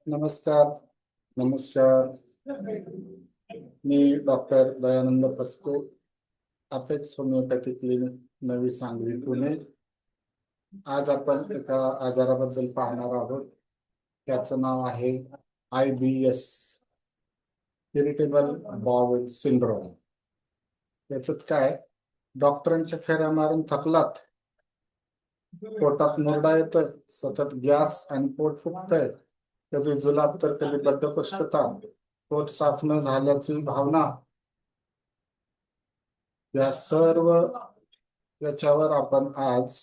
नमस्कार. नमस्कार. मी doctor Dayanand Fasko, apex homeopathy clinic, Navi Sangli, Pune. आज आपण एका आजाराबद्दल पाहणार आहोत. त्याचं नाव आहे IBS, इरिटेबल बाउल सिंड्रोम. याच्यात काय, डॉक्टरांच्या फेऱ्या मारून थकलात, पोटात मुरडा येतोय, सतत गॅस आणि पोट फुगतंय, कधी जुलाब तर कधी बद्धकोष्ठता, पोट साफ न झाल्याची भावना, या सर्व याच्यावर आपण आज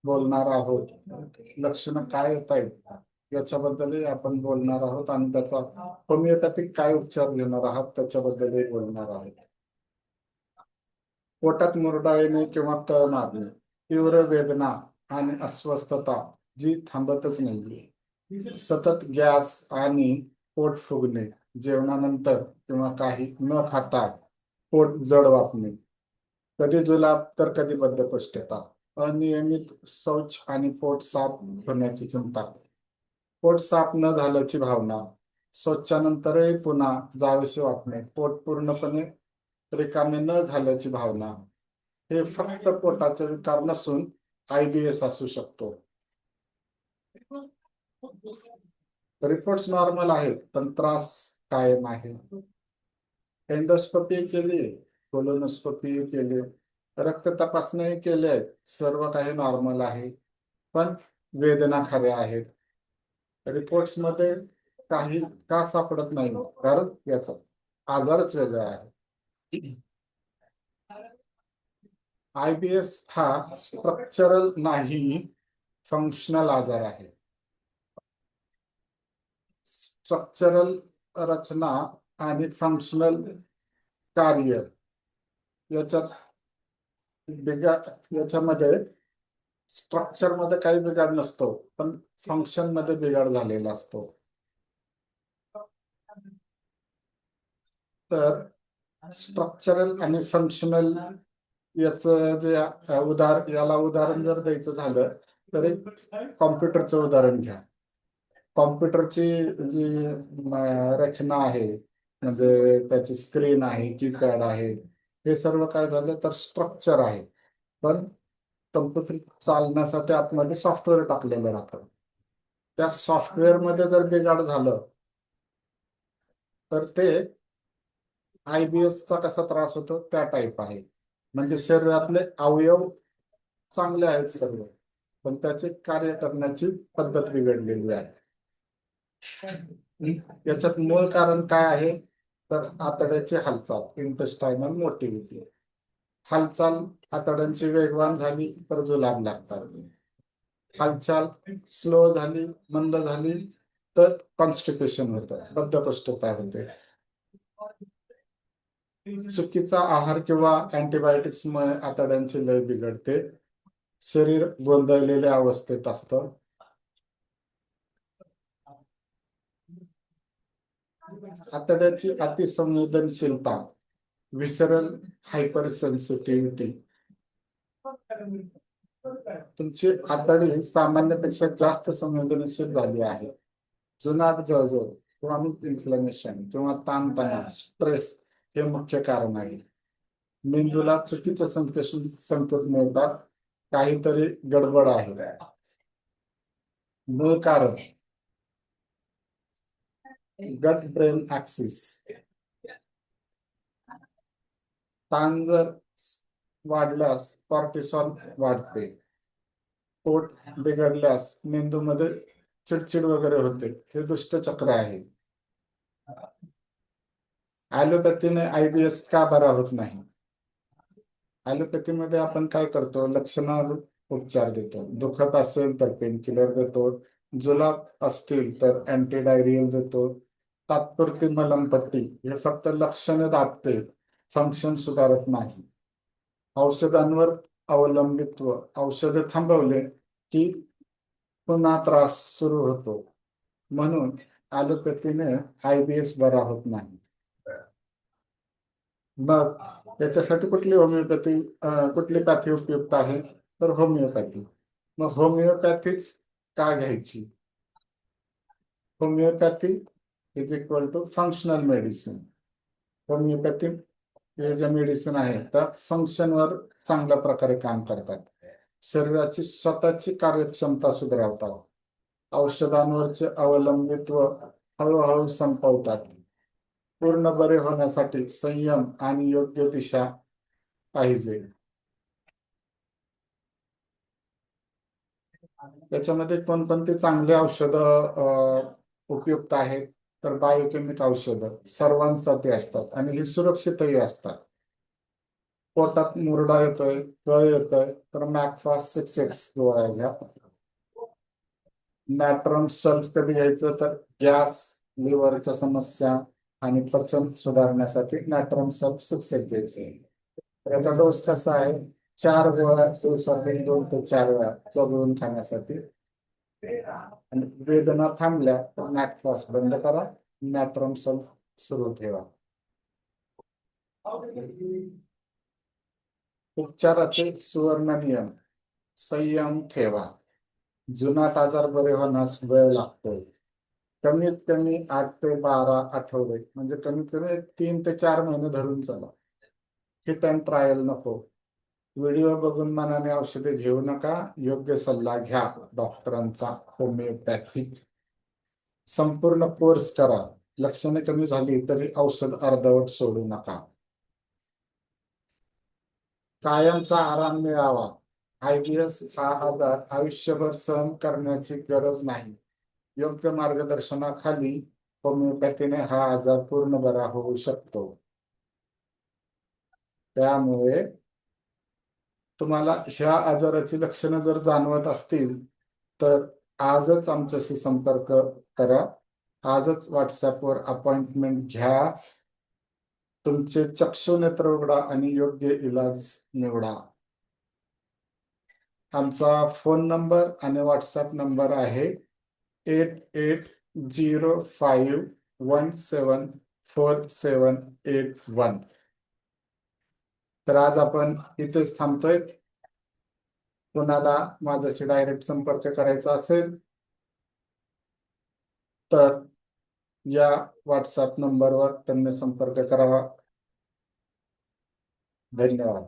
बोलणार आहोत. लक्षणं काय येत आहेत याच्याबद्दलही आपण बोलणार आहोत आणि त्याचा होमिओपॅथिक काय उपचार घेणार आहात त्याच्याबद्दलही बोलणार आहोत. पोटात मुरडा येणे किंवा तळ मारणे, तीव्र वेदना आणि अस्वस्थता जी थांबतच नाहीये, सतत गॅस आणि पोट फुगणे, जेवणानंतर किंवा काही न खाता पोट जड वाटणे, कधी जुलाब तर कधी बद्धकोष्ठता, अनियमित शौच आणि पोट साफ होण्याची चिंता, पोट साफ न झाल्याची भावना, शौचानंतरही पुन्हा जावेसे वाटणे, पोट पूर्णपणे रिकामे न झाल्याची भावना, हे फक्त पोटाचे विकार नसून IBS असू शकतो. रिपोर्ट्स नॉर्मल आहेत पण त्रास कायम आहे. एंडोस्कोपी केली, कोलोनोस्कोपी केली, रक्त तपासणी केले आहेत, सर्व काही नॉर्मल आहे, पण वेदना खऱ्या आहेत. रिपोर्ट्स मध्ये काही का सापडत नाही, कारण याचा आजारच वेगळा आहे. IBS हा स्ट्रक्चरल नाही, फंक्शनल आजार आहे. स्ट्रक्चरल रचना आणि फंक्शनल कार्य याच्यात याच्यामध्ये स्ट्रक्चर मध्ये काही बिघाड नसतो, पण फंक्शन मध्ये बिघाड झालेला असतो. तर स्ट्रक्चरल आणि फंक्शनल याचं जे याला उदाहरण जर द्यायचं झालं तर एक कॉम्प्युटरचं उदाहरण घ्या. कॉम्प्युटरची जी रचना आहे, म्हणजे त्याची स्क्रीन आहे, कीपॅड आहे, हे सर्व काय झालं तर स्ट्रक्चर आहे. पण कम्प्युटर चालण्यासाठी आतमध्ये सॉफ्टवेअर टाकलेलं राहतं. त्या सॉफ्टवेअर मध्ये जर बिघाड झालं तर ते IBS चा कसा त्रास होतो त्या टाईप आहे. म्हणजे शरीरातले अवयव चांगले आहेत सर्व, पण त्याचे कार्य करण्याची पद्धत बिघडलेली आहे. याच्यात मूळ कारण काय आहे तर आतड्याची हालचाल, इंटेस्टायनल मोटिलिटी. हालचाल आतड्यांची वेगवान झाली तर जुलाब लागतात, हालचाल स्लो झाली, मंद झाली तर कॉन्स्टिपेशन होतं, बद्धकोष्ठता होते. चुकीचा आहार किंवा अँटीबायोटिक्स मुळे आतड्यांची लय बिघडते, शरीर गोंधळलेल्या अवस्थेत असतं. आतड्याची अतिसंवेदनशीलता, विसरल हायपर सेन्सिटिव्हिटी, तुमची आतडी सामान्यपेक्षा जास्त संवेदनशील झाली आहे. जुनाट जळजळ, क्रॉनिक इन्फ्लमेशन किंवा ताणतणाव, स्ट्रेस हे मुख्य कारण आहे. मेंदूला चुकीचे संकेत मिळतात, काहीतरी गडबड आहे. मूळ कारण गट ब्रेन ऍक्सिस. ताण जर वाढल्यास कॉर्टिसॉल वाढते, पोट बिघडल्यास मेंदूमध्ये चिडचिड वगैरे होते, हे दुष्टचक्र आहे. ॲलोपॅथीने IBS का बरा होत नाही? ॲलोपॅथीमध्ये आपण काय करतो, लक्षणावर उपचार देतो. दुखत असेल तर पेनकिलर देतो, जुलाब असतील तर अँटीडायरियल देतो, तात्पुरती मलमपट्टी, हे फक्त लक्षणे दाबते, फंक्शन सुधारत नाही. औषधांवर अवलंबित्व, औषधे थांबवले की पुन्हा त्रास सुरू होतो, म्हणून ॲलोपॅथीने IBS बरा होत नाही. मग त्याच्यासाठी कुठली पॅथी उपयुक्त आहे तर होमिओपॅथी. मग होमिओपॅथीच का घ्यायची? Homeopathy is equal to functional medicine. Homeopathy हे जे मेडिसिन आहे त्या फंक्शनवर चांगल्या प्रकारे काम करतात. शरीराची स्वतःची कार्यक्षमता सुधारवतात. औषधांवरचे अवलंबित्व हळूहळू संपवतात. पूर्ण बरे होण्यासाठी संयम आणि योग्य दिशा पाहिजे. त्याच्यामध्ये कोणकोणती चांगली औषधं उपयुक्त आहेत तर बायोकेमिक औषधं सर्वांसाठी असतात आणि ही सुरक्षितही असतात. पोटात मुरडा येतोय, कळ येतोय तर मॅकफास्ट 6X गोळ्या घ्या. नॅट्रम सल्फ कधी घ्यायचं तर गॅस, लिव्हरच्या समस्या आणि पचन सुधारण्यासाठी नॅट्रम सल्फ 6X घ्यायचं. याचा डोस कसा आहे? 4 गोळ्या दिवसातून 2 ते 4 वेळा चघळून खाण्यासाठी. आणि वेदना थांबल्या तर मॅकफास्ट बंद करा, नॅट्रम सल्फ सुरू ठेवा. उपचाराचे सुवर्ण नियम: संयम ठेवा. जुनाट आजार बरे होण्यास वेळ लागतो. कमीत कमी 8 ते 12 आठवडे, म्हणजे कमीत कमी 3 ते 4 महिने धरून चला. हिट अँड ट्रायल नको. व्हिडिओ बघून मनाने औषधे घेऊ नका. योग्य सल्ला घ्या डॉक्टरांचा. होमिओपॅथिक संपूर्ण कोर्स करा. लक्षणे कमी झाली तरी औषध अर्धवट सोडू नका. कायमचा आराम मिळावा. IBS हा आजार आयुष्यभर सहन करण्याची गरज नाही. योग्य मार्गदर्शनाखाली होमिओपॅथीने हा आजार पूर्ण बरा होऊ शकतो. त्यामुळे तुम्हाला ह्या आजाराची लक्षणं जर जाणवत असतील तर आजच आमच्याशी संपर्क करा. आजच व्हॉट्सअपवर अपॉइंटमेंट घ्या. तुमचे चक्षु नेत्र उघडा आणि योग्य इलाज निवडा. आमचा फोन नंबर आणि व्हॉट्सअप नंबर आहे 8805174781. तर आज आपण इथेच थांबतोय. कोणाला माझ्याशी डायरेक्ट संपर्क करायचा असेल तर या व्हॉट्सअप नंबरवर त्यांनी संपर्क करावा. धन्यवाद.